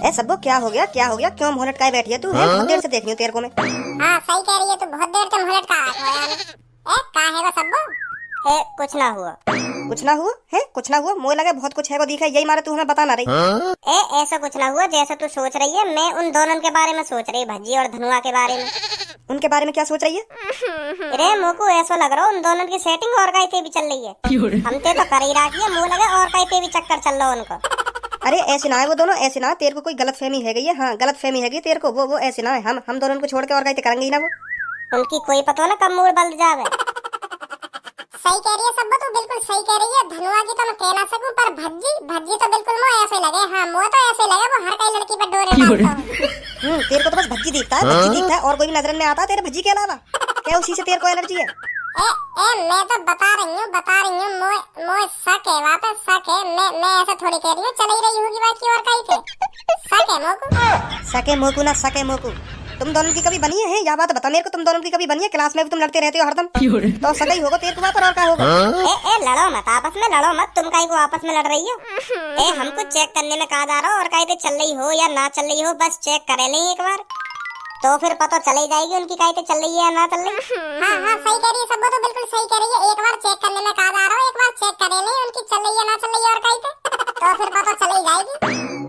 ए सबो क्या हो गया, क्या हो गया? क्यों मुंह लटकाए बैठी है तू? है बहुत देर से देख रही हूँ तेरे को मैं। हाँ सही कह रही है तू, बहुत देर से मुंह लटका रखा है यार। ए का है वो सबो? ए कुछ ना हुआ, कुछ ना हुआ है, कुछ ना हुआ। मुझे लगा बहुत कुछ है को दिखा, यही मारे तू हमें बता ना रही। ए ऐसा कुछ ना हुआ जैसा तू सोच रही है। मैं उन दोनों के बारे में सोच रही, भज्जी और धनुआ के बारे में। उनके बारे में क्या सोच रही है? अरे मोको ऐसा लग रहा है उन दोनों की सेटिंग और कहीं भी चल रही है। हमते तो कर ही रखी है, मुँह लगे और कहीं भी चक्कर चल रहा है उनको। अरे ऐसे ना है वो दोनों, ऐसे ना। तेरे को कोई गलत फहमी है गई है। हाँ गलत फहमी है तेरे को। वो ऐसे ना है। हम दोनों को छोड़ के और कहीं करेंगे ही ना वो। उनकी कोई पता ना कब मूड बदल जावे। सही कह रही है सबो, तो बिल्कुल सही कह रही है। धनुआ की तो मैं कह ना सकूं, पर भज्जी तो बिल्कुल मुझे ऐसे लगे। हाँ मुझे तो ऐसे लगे वो हर कई लड़की पर डोरे डालता हूं। तेरे को तो बस भज्जी दिखता है, भज्जी दिखता है और कोई भी नजर नहीं आता तेरे भज्जी के अलावा। क्या उसी से तेरे को एलर्जी है? मैं तो बता रही हूँ मोए शक है, वहाँ पे शक है। मैं ऐसा थोड़ी कह रही हूँ, चल ही रही होगी बाकी और कहीं पे। शक है मोकू। सके मोकू ना सके मोकू। तुम दोनों की कभी बनी है? या बात बता मेरे को, तुम दोनों की कभी बनी है? क्लास में भी तुम लड़ते रहते हो हरदम, तो सगा ही होगा तेरे को वहाँ पर और क्या होगा? ए लड़ो मत आपस में, लड़ो मत। तुम काहे को आपस में लड़ रही हो? हमको चेक करने में कहा जा रहा हो और कहीं चल रही हो या ना चल रही हो, बस चेक करे ले एक बार, तो फिर पता चली जाएगी उनकी कहीं चल रही है या ना चल रही। हाँ सही कह रही है सबको, तो बिल्कुल सही कह रही है। एक बार चेक करने में कहा जा रहा हो, एक बार चेक करे ले उनकी चल रही है ना चल रही है और कहीं तो फिर पता चली जाएगी।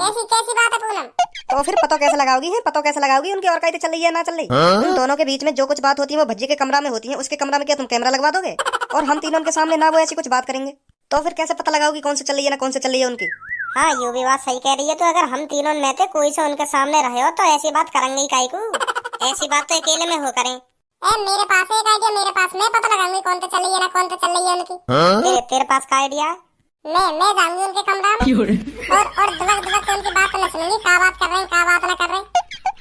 कैसी बात है पूनम? तो फिर पता कैसे लगाओगी? है पता कैसे लगाओगी उनकी और कहीं चल रही है ना चल रही? उन दोनों के बीच में जो कुछ बात होती है वो भज्जी के कमरा में होती है। उसके कमरा में क्या तुम कैमरा लगवा दोगे? और हम तीनों के सामने ना वो ऐसी कुछ बात करेंगे, तो फिर कैसे पता लगाओगी कौन से चल रही है ना कौन से चल रही है उनकी? हाँ ये भी बात सही कह रही है। तो अगर हम तीनों में से कोई से उनके सामने रहे हो तो ऐसी बात करेंगे ही काहे को? ऐसी बात तो अकेले में हो करें। मेरे पास एक आइडिया, मेरे पास मैं पता लगाऊंगी कौन से चल रही है ना कौन से चल रही है उनकी। तेरे पास का आइडिया? मैं जाऊंगी उनके कमरा में और दुबक के उनकी बात न सुनूंगी। क्या बात कर रहे हैं, क्या बात न कर रहे हैं।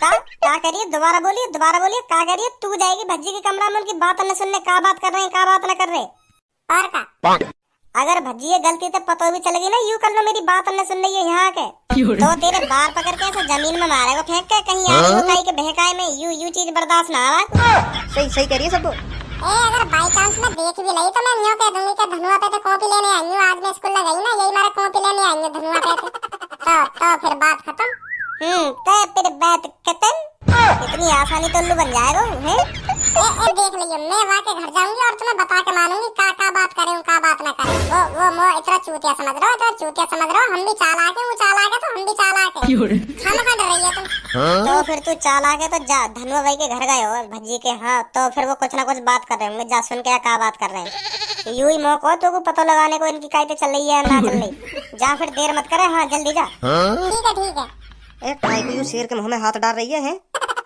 क्या कह रही है? दोबारा बोलिए क्या कह रही है? तू जाएगी भज्जी के कमरा में उनकी बात न सुनने, क्या बात कर रहे हैं क्या बात न कर रहे? और का अगर भज्जी ये गलती से पता भी चलेगी ना, यूं कर लो मेरी बात न सुन रही है यहाँ के, तो तेरे बार पकड़ के ऐसे जमीन में मारेगा फेंक के, कहीं आगे वो कहीं के बहकाए में यू चीज बर्दाश्त ना आ। सही कह रही है सब। अगर बाई चांस मैं देख भी लई तो मैं यूं कह दूंगी कि धनुआ पे तो कॉपी लेने आई हूं, आज मैं स्कूल ना गई ना, यही मारा कॉपी लेने आई हूं धनुआ पे। तो फिर बात खत्म। तो फिर बात खत्म। इतनी आसानी तो उल्लू बन जाएगा है। देख लियो, मैं वहाँ के घर जाऊंगी और तुम्हें बता के मानूंगी का बात करें का बात ना करें। वो इतना चूतिया समझ रहे हो। हम भी चालाक है, वो चालाक है तो हम भी चालाक है। हम कहाँ डर रही है तुम? तो फिर तू चालाक है तो जा धनुआ भाई के घर गए हो भज्जी के। हाँ तो फिर वो कुछ ना कुछ बात कर रहे होंगे, जा सुन के क्या बात कर रहे हैं। यूं ही मौका तो को पता लगाने को इनकी कायदे चल रही है ना चल रही। जा फिर देर मत करे, हाँ जल्दी जा। ठीक है। ए काय को यूं शेर के मुंह में हाथ डाल रही है?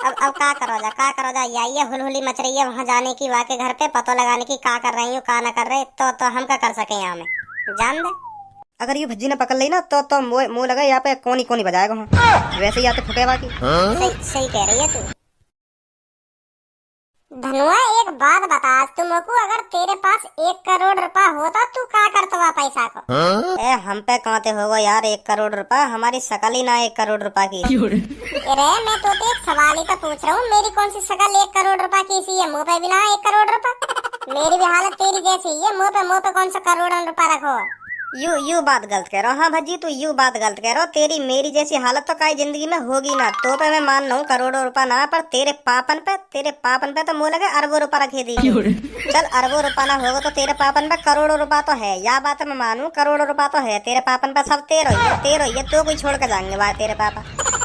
अब क्या करो जा यही है, हुलहुली मच रही है वहाँ जाने की, वाके घर पे पता लगाने की क्या कर रही हूँ क्या ना कर रहे, तो हम क्या कर सके यहाँ में, जान दे। अगर ये भज्जी ने पकड़ ली ना तो मुँह लगा यहाँ पे कोनी बजाएगा। वैसे ही आते फुटे बाकी। सही कह रही है तू। धनुआ एक बात बता तुमको, अगर तेरे पास 1 करोड़ रुपया होता तू क्या करता वह पैसा को? हम पे कहते होगा यार 1 करोड़ रुपया, हमारी शकल ही ना 1 करोड़ रुपया की। अरे मैं तो एक सवाल ही तो पूछ रहा हूँ, मेरी कौन सी शकल 1 करोड़ रुपया की सी है? मुँह पे भी ना 1 करोड़ रुपया। मेरी भी हालत तेरी जैसी है, मुँह पे कौन सा करोड़ रुपया रखो? यू बात गलत कह रहा हूँ। हाँ भज्जी तू यू बात गलत कह रहा हो। तेरी मेरी जैसी हालत तो कई जिंदगी में होगी ना। तो पे मैं मान रहा हूँ करोड़ों रुपया ना, पर तेरे पापन पे तो मुँह लगे अरबों रुपया रखे दी। चल अरबों रुपया ना होगा तो तेरे पापन पे करोड़ों रुपया तो है, या बात मैं मानू करोड़ों रुपया तो है तेरे पापन पे। सब तेरो ही है, तो कोई छोड़ कर जाएंगे बात तेरे पापा।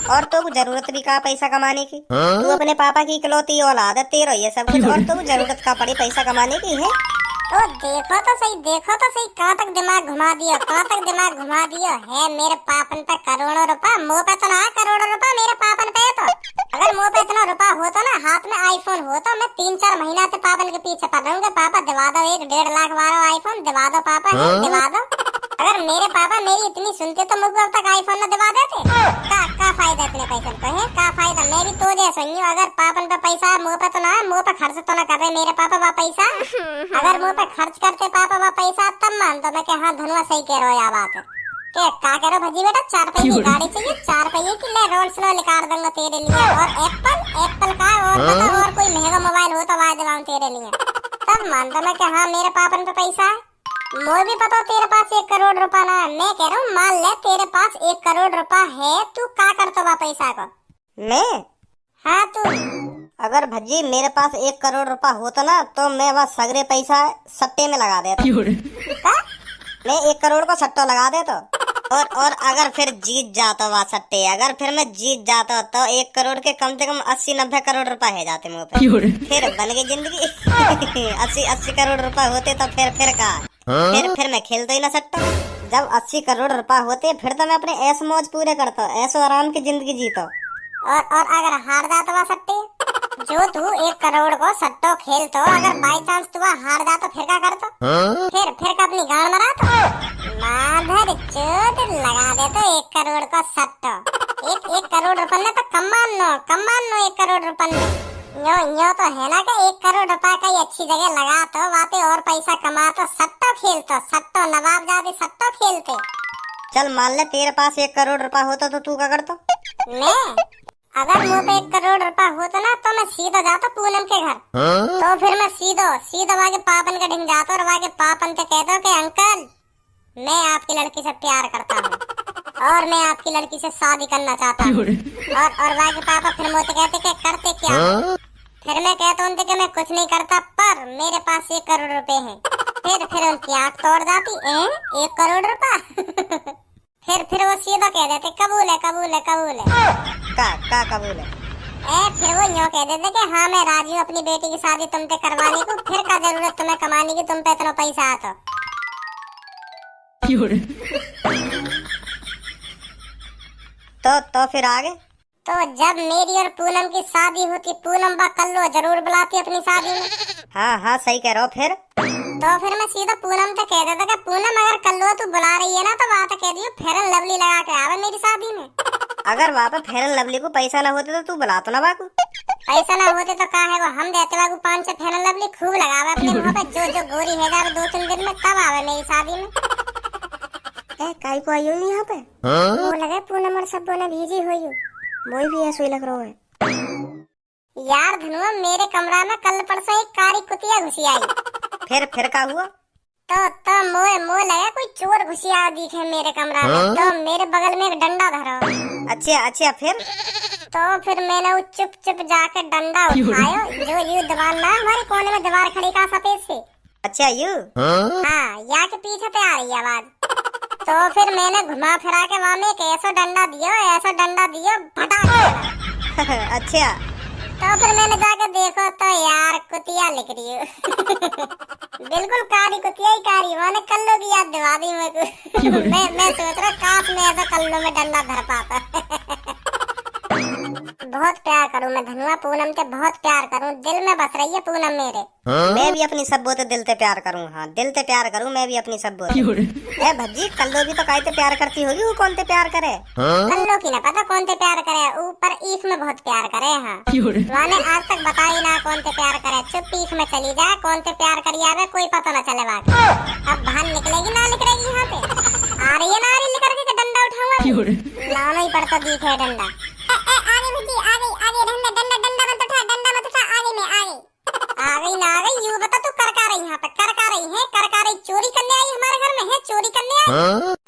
और तो जरूरत भी कहा पैसा कमाने की, तू अपने पापा की इकलौती औलाद है, तेरो ही है सब कुछ, और तो जरूरत का पड़ी पैसा कमाने की है। तो देखो तो सही कहाँ तक दिमाग घुमा दिया है मेरे पापन पे करोड़ों रुपया। मुँह पे तो ना करोड़ों रुपया, मेरे पापन पे तो अगर मुँह पे इतना रुपया होता ना, हाथ में आईफोन होता, मैं 3-4 महीना से पापन के पीछे पड़ रहा हूँ। पापा दिवा दो 1-1.5 लाख वाला आईफोन, दिवा दो पापा, दिवा दो। अगर मेरे पापा मेरी इतनी सुनते तो मुझे अब तक आईफोन न दिवा देते। का फायदा इतने पैसे को है? का फायदा? मैं भी तो जैसा ही हूँ। अगर पापन पे पैसा मुँह पे तो ना, मुँह पे खर्च तो ना कर रहे मेरे पापा वह पैसा। अगर मुँह पे खर्च करते पापा वह पैसा तब मानता मैं कि हाँ धनुआ सही कह रहा हो। या बात है क्या कह रहे भजी बेटा? 4 पहिए की गाड़ी चाहिए, 4 पहिए की ले रोल्स रॉयस निकाल दूंगा तेरे लिए। और एप्पल का और कोई महंगा मोबाइल हो तो वह दिलाऊं तेरे लिए, तब मानता मैं कि हाँ मेरे पापन पे पैसा है। मुझे भी पता तेरे पास 1 करोड़ रुपया ना है। मैं कह रहा हूँ मान ले तेरे पास 1 करोड़ रुपया है, तू क्या करता बा पैसा को? मैं? हाँ तू। अगर भज्जी मेरे पास 1 करोड़ रुपया होता ना तो मैं वह सगरे पैसा सट्टे में लगा देता। का? मैं 1 करोड़ को सट्टा लगा देता और अगर फिर जीत जाता वह सट्टे, अगर फिर मैं जीत जाता तो 1 करोड़ के कम से कम 80-90 करोड़ रुपए है जाते मुँह पे। फिर बन गई जिंदगी। 80 करोड़ रुपए होते तो फिर का फिर मैं खेलता ही ना सट्टा। जब 80 करोड़ रुपए होते फिर तो मैं अपने ऐश मौज पूरे करता, ऐशो आराम की जिंदगी जीता। और अगर हार जाता वह सट्टे, जो तू 1 करोड़ को सट्टो खेलतो, अगर बाई चांस तू हार जाता फिर क्या करता? फिर का अपनी गांड मरा तो माधर चोट लगा दे तो 1 करोड़ का सट्टो। एक करोड़ रुपए में तो कमान नो 1 करोड़ रुपए में यो तो है ना कि 1 करोड़ रुपए का ही अच्छी जगह लगा तो वाते और पैसा कमा तो सट्टो खेलतो, सट्टो नवाब जादे सट्टो खेलते। चल मान ले तेरे पास 1 करोड़ रुपया होता तो तू क्या करता? मैं अगर मुँह पे 1 करोड़ रुपया होता ना तो मैं सीधा जाता पूनम के घर। तो फिर मैं सीधा वहाँ के पापन के ढिंग जाता और वहाँ के पापन से कहता कि अंकल मैं आपकी लड़की से प्यार करता हूँ और मैं आपकी लड़की से शादी करना चाहता हूँ। और वहाँ के पापा फिर मुझे कहते कि करते क्या? फिर मैं कहता हूँ कि मैं कुछ नहीं करता पर मेरे पास 1 करोड़ रुपए हैं। फिर उनकी आँख तोड़ जाती, 1 करोड़ रुपया? फिर वो सीधा कह देते कबूल है। का कबूल है? फिर वो यूँ कह देते कि हाँ मैं राजी हूँ अपनी बेटी की शादी तुमसे करवाने को। फिर का जरूरत तुम्हें कमाने की, तुम पे इतना पैसा आता। तो फिर आगे? तो जब मेरी और पूनम की शादी होती, पूनम बा कल्लो जरूर बुलाती अपनी शादी में। हाँ सही कह रहे हो। फिर मैं सीधा पूनम से कह देता कि पूनम अगर कल्लो तू बुला रही है ना तो वहाँ कह दियो फेयर एंड लवली लगा के आवे मेरी शादी में। अगर वहाँ पे फेयर एंड लवली को पैसा ना होते तो तू बुला तो ना बाकू। पैसा ना होते तो का है वो हम देते बाकू 500 फेयर एंड लवली खूब लगावे अपने मुंह पे, जो गोरी है जावे 2-3 दिन में तब आवे मेरी शादी में। काई को आई हो यहाँ पे? वो लगे पूनम और सब ने भेजी हुई हो। मोई भी ऐसा ही लग रहा है यार धनुआ, मेरे कमरा में कल परसों एक कारी कुतिया घुसी आई। फिर क्या हुआ? तो मोए लगा कोई चोर घुसिया दिखे मेरे कमरा में। तो मेरे बगल में एक डंडा धरा। अच्छा फिर मैंने वो चुप जाके डंडा उठाया, जो यू दीवार ना हमारे कोने में दीवार खड़ी का सफेद से। अच्छा यू? हाँ यहाँ के पीछे पे आ रही आवाज। तो फिर मैंने घुमा फिरा के वहाँ में एक ऐसा डंडा दियो भटा। अच्छा। तो फिर मैंने जाके देखो तो यार कुतिया लिख रही है। बिल्कुल कारी कुतिया ही कारी। मैंने कल्लो की याद दिवा दी मेरे को। मैं सोच रहा काश मैं ऐसा कल्लो में डंडा धर पाता। बहुत प्यार करूं मैं धनुआ, पूनम से बहुत प्यार करूं, दिल में बस रही है पूनम मेरे। मैं भी अपनी सब्बो से दिल से प्यार करूं। हाँ दिल से प्यार करूं मैं भी अपनी सब्बो से। ए भज्जी कल्लो भी तो कायते प्यार करती होगी, वो कौन से प्यार करे? कल्लो की ना पता कौन से प्यार करे, ऊपर ईख में बहुत प्यार करे। हाँ मैंने आज तक बताई ना कौन से प्यार करे। चुप ईख में चली जाए कौन से प्यार करी आवे कोई पता न चले बात। अब बाहर निकलेगी ना निकलेगी यहाँ पे आ रही है ना आ रही लेकर के डंडा उठाऊंगा, लाना ही पड़ता दिखे डंडा। आगे भज्जी आगे डंडा मत उठा आगे में आ गई ना आ गई। यू बता तू कर रही यहाँ पे कर रही चोरी करने आई हमारे घर में है, चोरी करने आई।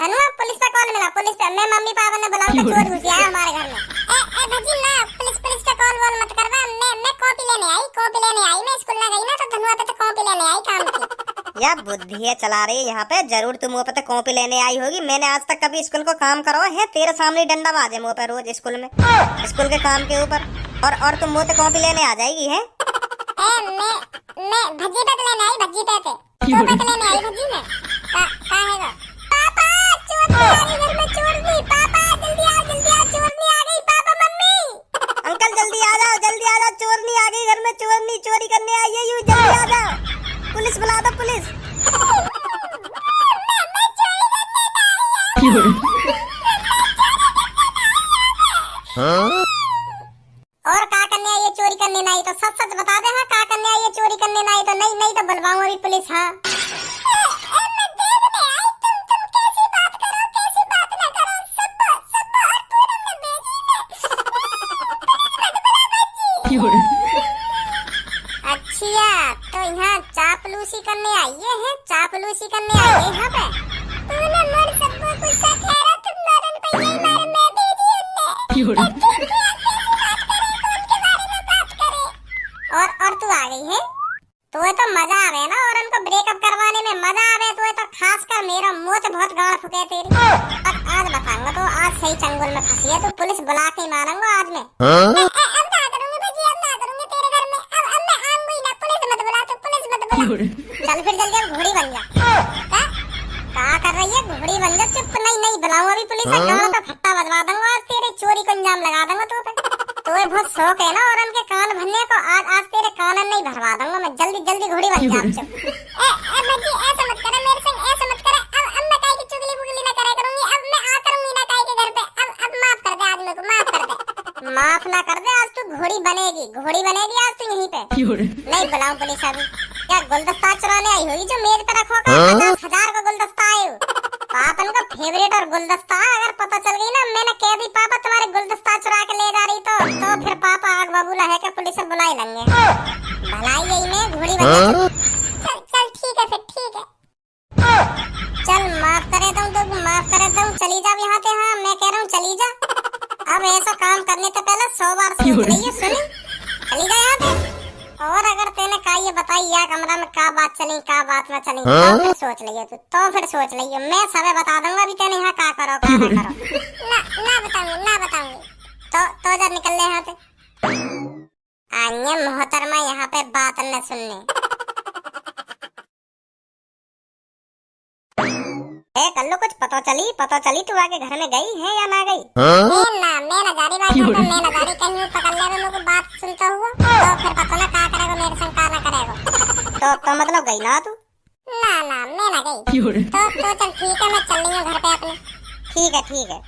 धनुआ पुलिस पे कॉल मिला, पुलिस पे मैं मम्मी पापा ने बुलाया कि चोर घुस आया हमारे घर में। ए भज्जी ना पुलिस पे कॉल मत करवा। मैं कॉपी लेने आई मैं स्कूल में गई ना तो धनुआ पे तो कॉपी लेने आई काम की। या बुद्धि है चला रही है यहाँ पे, जरूर तुम मुँह पे कॉपी लेने आई होगी। मैंने आज तक कभी स्कूल को काम करो है? तेरे सामने डंडा बाजे मुँह पे रोज स्कूल में, स्कूल के काम के ऊपर, और तुम मुँह पे कॉपी लेने आ जाएगी है? मैं भज्जी पे लेने आई, भज्जी पे तो पे लेने आई भज्जी में का हैगा। पापा चोर आ गई घर में, चोर नहीं पापा जल्दी आ चोर नहीं आ गई पापा मम्मी। अंकल जल्दी आ जाओ चोर नहीं आ गई घर में, चोर नहीं चोरी करने आई है। यू जल्दी आ जाओ, पुलिस बुला दो पुलिस। और का करने आई है चोरी करने नहीं तो सच बता दे। हाँ का करने आई है चोरी करने नहीं तो नहीं तो बुलवाऊंगा अभी पुलिस। हाँ अच्छा तो यहाँ चापलूसी करने आई है चापलूसी करने आई है यहाँ पे। तूने मोर सबको गुस्सा खेरा, तुम मरन पे यही मारे मैं भेजी उनने। और तू आ गई है। तुम्हें तो मजा आवे ना, और उनको ब्रेकअप करवाने में मजा आवे। तुम्हें तो खास कर मेरा मुंह तो बहुत गाड़ फुके तेरी। और आज बताऊंगा तो आज सही चंगुल में फंसी है। तो पुलिस बुला के ही मारूंगा आज मैं। अब ना करूंगी भजी, अब ना करूंगी तेरे घर में। अब मैं आऊंगी ना। पुलिस मत बुला, तो पुलिस मत बुला। चल फिर जल्दी अब घोड़ी बन जा। क्या कर रही है? घोड़ी बन जा। चुप। नहीं बुलाऊंगा अभी पुलिस। गाँव पे फट्टा बजवा दूंगा आज तेरे। चोरी को अंजाम लगा दूंगा तू पे। तुम्हें बहुत शौक है ना और उनके कान भरने को। आज तेरे कान नहीं भरवा दूंगा मैं। जल्दी घोड़ी बन जा। भजी ऐसा मत करे मेरे संग, ऐसा मत करे। अब मैं काहे की चुगली बुगली ना करे करूंगी। अब मैं आ करूंगी ना काहे के घर पे। अब माफ कर दे आज मेरे को, माफ कर दे। माफ ना कर दे, आज तू घोड़ी बनेगी आज तू यहीं पे। नहीं बुलाऊं पुलिस अभी। क्या गुलदस्ता चुराने आई होगी जो मेज पे रखो? 50,000 का गुलदस्ता आयु। पापन का फेवरेट और गुलदस्ता। अगर पता चल गई ना मैंने कह दी पापा तुम्हारे गुलदस्ता चुरा के ले जा रही तो फिर पापा आग बबूला है कि पुलिस से बुला ही लेंगे। भलाई यही में घोड़ी बन। चल ठीक है फिर, ठीक है। चल माफ करे तुम, माफ करे तुम। चली जा यहाँ से। हाँ मैं कह रहा हूँ चली जा। अब ऐसा काम करने से पहले 100 बार सोच लियो। सुनी, चली जा यहाँ पे। और अगर तेने का ये बताई या कमरा में का बात चली का बात ना चली तो फिर सोच लियो तू। तो फिर सोच लियो मैं सबे बता दूंगा अभी तेने यहाँ का करो का ना करो। ना बताऊंगी। तो जब निकल ले यहाँ से। आइए मोहतरमा यहाँ पे बात न सुनने। कल्लू कुछ पता चली तू आगे घर में गई है या ना गई? मैं ना जारी बात करता। मैं ना जारी कहीं पकड़ ले मेरे को बात सुनता हुआ। तो फिर पता ना का करेगा मेरे संग का ना करेगा। तो मतलब गई ना तू? ना मैं ना गई। तो चल ठीक है, मैं चल रही हूँ घर पे अपने। ठीक है।